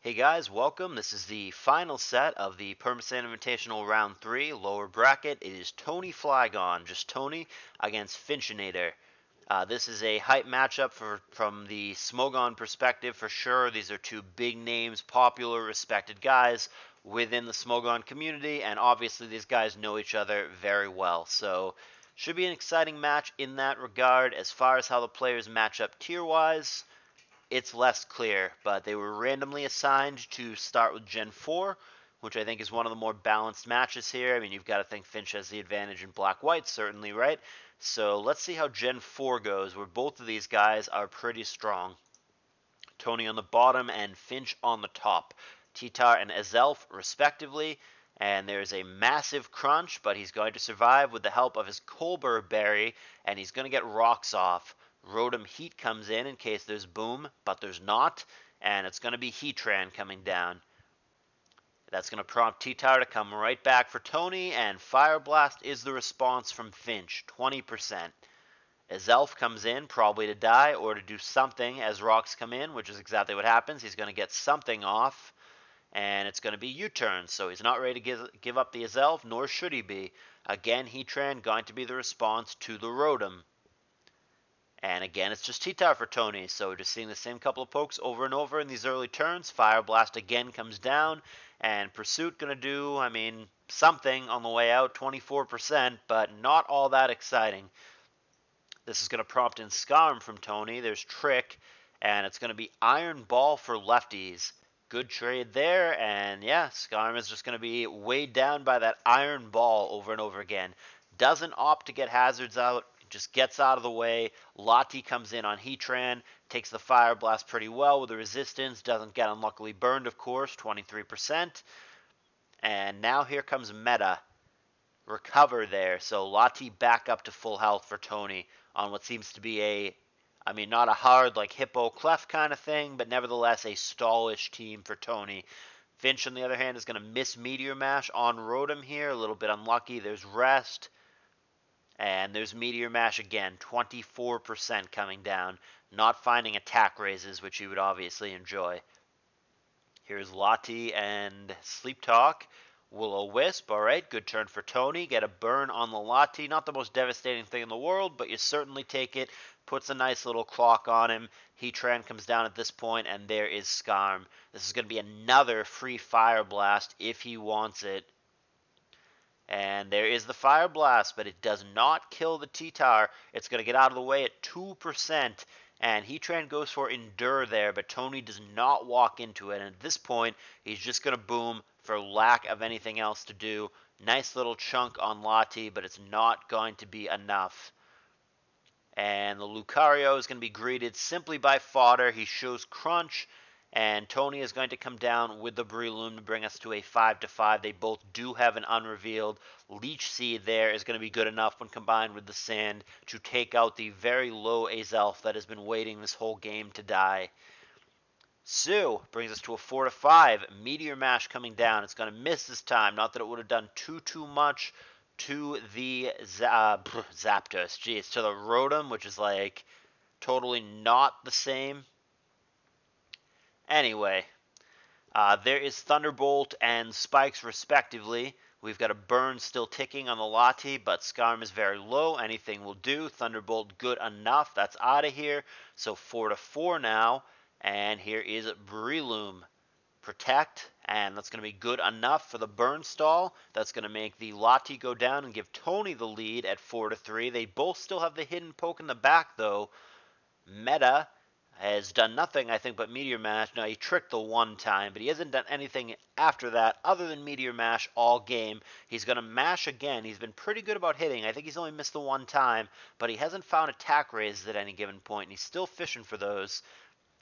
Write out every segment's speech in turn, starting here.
Hey guys, welcome. This is the final set of the Permasand Invitational Round 3 lower bracket. It is Tony Flygon, just Tony, against Finchinator. This is a hype matchup from the Smogon perspective for sure. These are two big names, popular, respected guys within the Smogon community, and obviously these guys know each other very well. So, should be an exciting match in that regard. As far as how the players match up tier-wise, it's less clear, but they were randomly assigned to start with Gen 4, which I think is one of the more balanced matches here. I mean, you've got to think Finch has the advantage in black-white, certainly, right? So let's see how Gen 4 goes, where both of these guys are pretty strong. Tony on the bottom and Finch on the top. Titar and Azelf, respectively. And there's a massive crunch, but he's going to survive with the help of his Colbur berry, and he's going to get rocks off. Rotom Heat comes in case there's Boom, but there's not, and it's going to be Heatran coming down. That's going to prompt T-Tar to come right back for Tony, and Fire Blast is the response from Finch, 20%. Azelf comes in, probably to die or to do something as rocks come in, which is exactly what happens. He's going to get something off, and it's going to be U-turn, so he's not ready to give up the Azelf, nor should he be. Again, Heatran going to be the response to the Rotom. And again, it's just T-Tar for Tony, so just seeing the same couple of pokes over and over in these early turns. Fire Blast again comes down, and Pursuit going to do, I mean, something on the way out, 24%, but not all that exciting. This is going to prompt in Scarm from Tony. There's Trick, and it's going to be Iron Ball for lefties. Good trade there, and yeah, Scarm is just going to be weighed down by that Iron Ball over and over again. Doesn't opt to get hazards out, just gets out of the way. Lati comes in on Heatran, takes the Fire Blast pretty well with the resistance, doesn't get unluckily burned, of course, 23%. And now here comes Meta. Recover there, so Lati back up to full health for Tony on what seems to be I mean, not a hard like Hippo Clef kind of thing, but nevertheless a stallish team for Tony. Finch, on the other hand, is going to miss Meteor Mash on Rotom here, a little bit unlucky. There's Rest, and there's Meteor Mash again, 24% coming down, not finding attack raises, which you would obviously enjoy. Here's Lati and Sleep Talk. Will-O-Wisp, alright, good turn for Tony. Get a burn on the Lati. Not the most devastating thing in the world, but you certainly take it. Puts a nice little clock on him. Heatran comes down at this point, and there is Scarm. This is going to be another free Fire Blast if he wants it. And there is the Fire Blast, but it does not kill the T-Tar. It's going to get out of the way at 2%. And Heatran goes for Endure there, but Tony does not walk into it. And at this point, he's just going to boom for lack of anything else to do. Nice little chunk on Lati, but it's not going to be enough. And the Lucario is going to be greeted simply by fodder. He shows Crunch, and Tony is going to come down with the Breloom to bring us to a 5-5. They both do have an unrevealed. Leech Seed there is going to be good enough when combined with the Sand to take out the very low Azelf that has been waiting this whole game to die. Sue brings us to a 4-5. Meteor Mash coming down. It's going to miss this time. Not that it would have done too much to the Zapdos. Geez, to the Rotom, which is like totally not the same. Anyway, there is Thunderbolt and Spikes respectively. We've got a burn still ticking on the Lati, but Scarm is very low. Anything will do. Thunderbolt good enough. That's out of here. So 4-4 now. And here is Breloom. Protect, and that's going to be good enough for the burn stall. That's going to make the Lati go down and give Tony the lead at 4-3. They both still have the hidden poke in the back, though. Meta has done nothing, I think, but Meteor Mash. Now, he tricked the one time, but he hasn't done anything after that other than Meteor Mash all game. He's going to mash again. He's been pretty good about hitting. I think he's only missed the one time, but he hasn't found attack raises at any given point, and he's still fishing for those.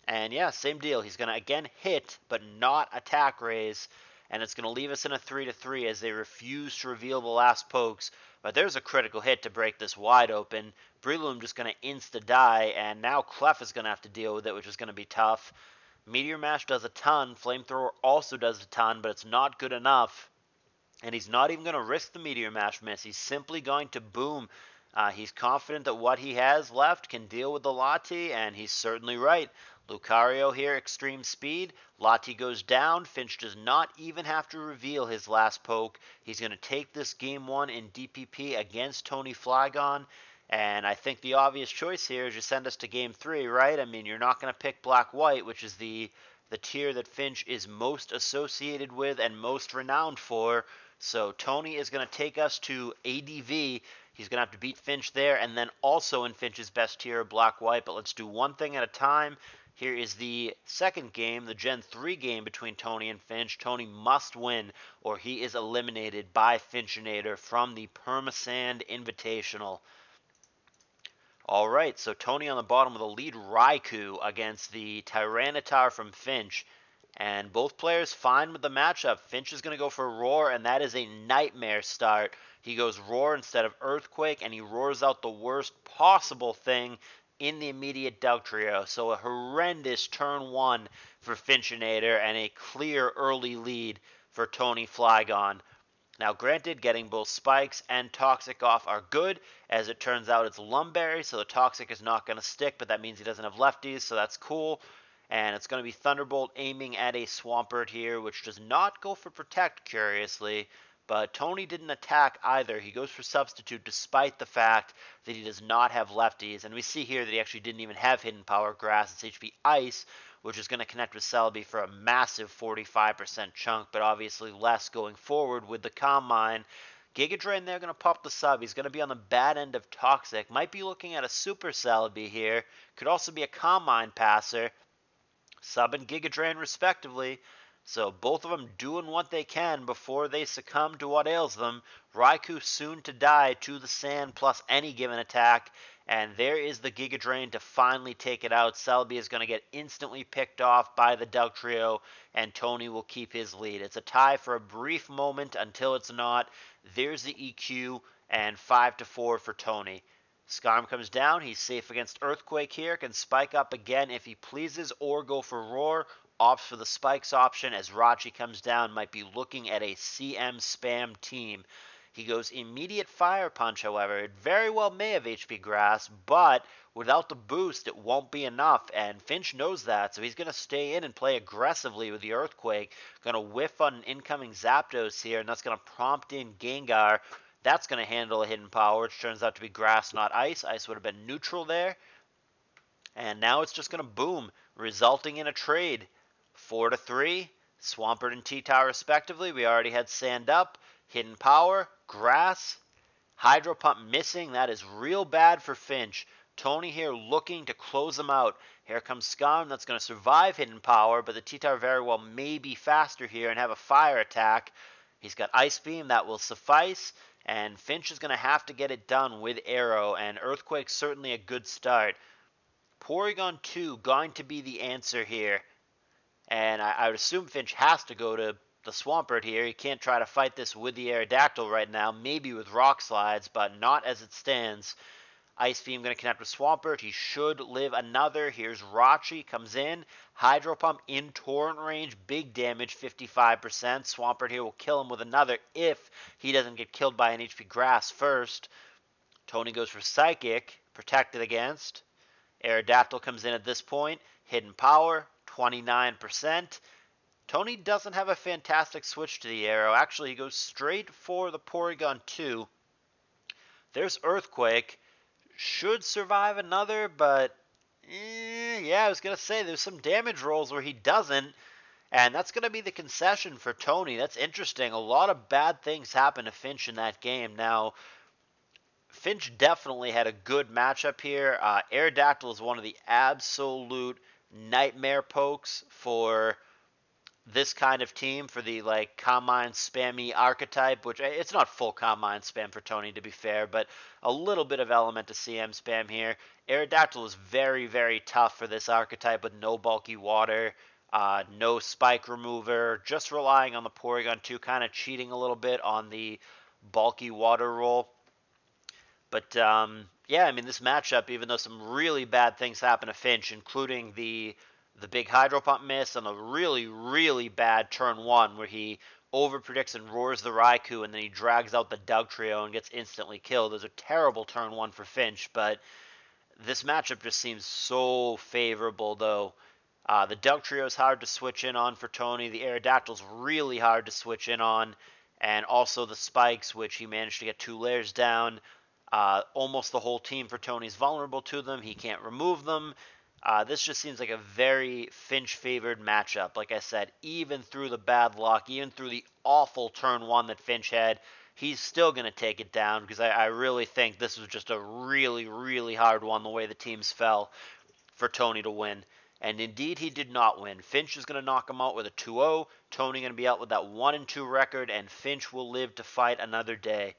And yeah, same deal. He's going to again hit, but not attack raise. And it's going to leave us in a 3-3 as they refuse to reveal the last pokes. But there's a critical hit to break this wide open. Breloom just going to insta-die, and now Clef is going to have to deal with it, which is going to be tough. Meteor Mash does a ton. Flamethrower also does a ton, but it's not good enough. And he's not even going to risk the Meteor Mash miss. He's simply going to boom. He's confident that what he has left can deal with the Lati, and he's certainly right. Lucario here, extreme speed. Lati goes down. Finch does not even have to reveal his last poke. He's going to take this game 1 in DPP against Tony Flygon. And I think the obvious choice here is just send us to game 3, right? I mean, you're not going to pick Black-White, which is the tier that Finch is most associated with and most renowned for. So Tony is going to take us to ADV. He's going to have to beat Finch there, and then also in Finch's best tier, Black-White. But let's do one thing at a time. Here is the second game, the Gen 3 game between Tony and Finch. Tony must win, or he is eliminated by Finchinator from the Permasand Invitational. All right, so Tony on the bottom of the lead, Raikou against the Tyranitar from Finch. And both players fine with the matchup. Finch is going to go for Roar, and that is a nightmare start. He goes Roar instead of Earthquake, and he roars out the worst possible thing in the immediate Dugtrio. So a horrendous turn 1 for Finchinator, and a clear early lead for Tony Flygon. Now, granted, getting both Spikes and Toxic off are good. As it turns out, it's Lumberry, so the Toxic is not going to stick, but that means he doesn't have lefties, so that's cool. And it's going to be Thunderbolt aiming at a Swampert here, which does not go for Protect, curiously. But Tony didn't attack either. He goes for Substitute despite the fact that he does not have lefties. And we see here that he actually didn't even have Hidden Power Grass. It's HP Ice, which is going to connect with Celebi for a massive 45% chunk, but obviously less going forward with the Calm Mind. Giga Drain there going to pop the sub. He's going to be on the bad end of Toxic. Might be looking at a Super Celebi here. Could also be a Calm Mind passer. Sub and Giga Drain respectively. So both of them doing what they can before they succumb to what ails them. Raikou soon to die to the sand plus any given attack. And there is the Giga Drain to finally take it out. Celebi is going to get instantly picked off by the Dugtrio, and Tony will keep his lead. It's a tie for a brief moment until it's not. There's the EQ, and 5-4 for Tony. Skarm comes down. He's safe against Earthquake here. Can spike up again if he pleases or go for Roar. Opts for the Spikes option as Rachi comes down. Might be looking at a CM spam team. He goes immediate Fire Punch, however. It very well may have HP Grass, but without the boost, it won't be enough, and Finch knows that, so he's going to stay in and play aggressively with the Earthquake. Going to whiff on an incoming Zapdos here, and that's going to prompt in Gengar. That's going to handle a Hidden Power, which turns out to be Grass, not Ice. Ice would have been neutral there. And now it's just going to boom, resulting in a trade. 4-3, Swampert and T-Tower respectively. We already had Sand Up, Hidden Power, Grass, Hydro Pump missing. That is real bad for Finch. Tony here looking to close him out. Here comes Skarm. That's going to survive Hidden Power, but the T-Tower very well may be faster here and have a fire attack. He's got Ice Beam. That will suffice. And Finch is going to have to get it done with Arrow, and Earthquake's certainly a good start. Porygon 2 going to be the answer here. And I would assume Finch has to go to the Swampert here. He can't try to fight this with the Aerodactyl right now. Maybe with Rock Slides, but not as it stands. Ice Beam going to connect with Swampert. He should live another. Here's Rachi. Comes in. Hydro Pump in Torrent range. Big damage, 55%. Swampert here will kill him with another if he doesn't get killed by an HP Grass first. Tony goes for Psychic. Protected against. Aerodactyl comes in at this point. Hidden Power, 29%. Tony doesn't have a fantastic switch to the Arrow. Actually, he goes straight for the Porygon 2. There's Earthquake. Should survive another, but yeah, I was going to say there's some damage rolls where he doesn't, and that's going to be the concession for Tony. That's interesting. A lot of bad things happened to Finch in that game. Now, Finch definitely had a good matchup here. Aerodactyl is one of the absolute nightmare pokes for this kind of team, for the like Calm Mind spammy archetype, which it's not full Calm Mind spam for Tony to be fair, but a little bit of element of CM spam here. Aerodactyl is very, very tough for this archetype with no bulky water, no spike remover, just relying on the Porygon 2, kind of cheating a little bit on the bulky water roll. But yeah, I mean, this matchup, even though some really bad things happen to Finch, including the big Hydro Pump miss and a really, really bad turn 1 where he overpredicts and roars the Raikou and then he drags out the Dugtrio and gets instantly killed. There's a terrible turn 1 for Finch, but this matchup just seems so favorable, though. The Delk Trio is hard to switch in on for Tony. The Aerodactyl's really hard to switch in on. And also the Spikes, which he managed to get 2 layers down. Almost the whole team for Tony's vulnerable to them. He can't remove them. This just seems like a very Finch-favored matchup. Like I said, even through the bad luck, even through the awful turn 1 that Finch had, he's still going to take it down because I really think this was just a really, really hard one the way the teams fell for Tony to win. And indeed, he did not win. Finch is going to knock him out with a 2-0. Tony going to be out with that 1-2 record, and Finch will live to fight another day.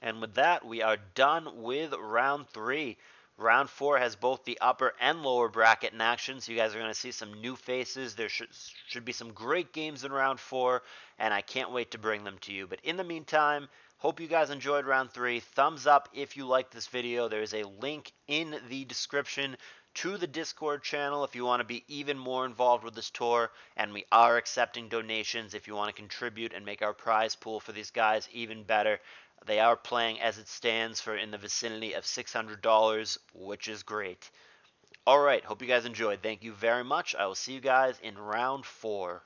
And with that, we are done with round 3. Round 4 has both the upper and lower bracket in action, so you guys are going to see some new faces. There should be some great games in round 4, and I can't wait to bring them to you. But in the meantime, hope you guys enjoyed round 3. Thumbs up if you liked this video. There's a link in the description to the Discord channel if you want to be even more involved with this tour, and we are accepting donations if you want to contribute and make our prize pool for these guys even better. They are playing as it stands for in the vicinity of $600, which is great. All right, hope you guys enjoyed. Thank you very much. I will see you guys in round 4.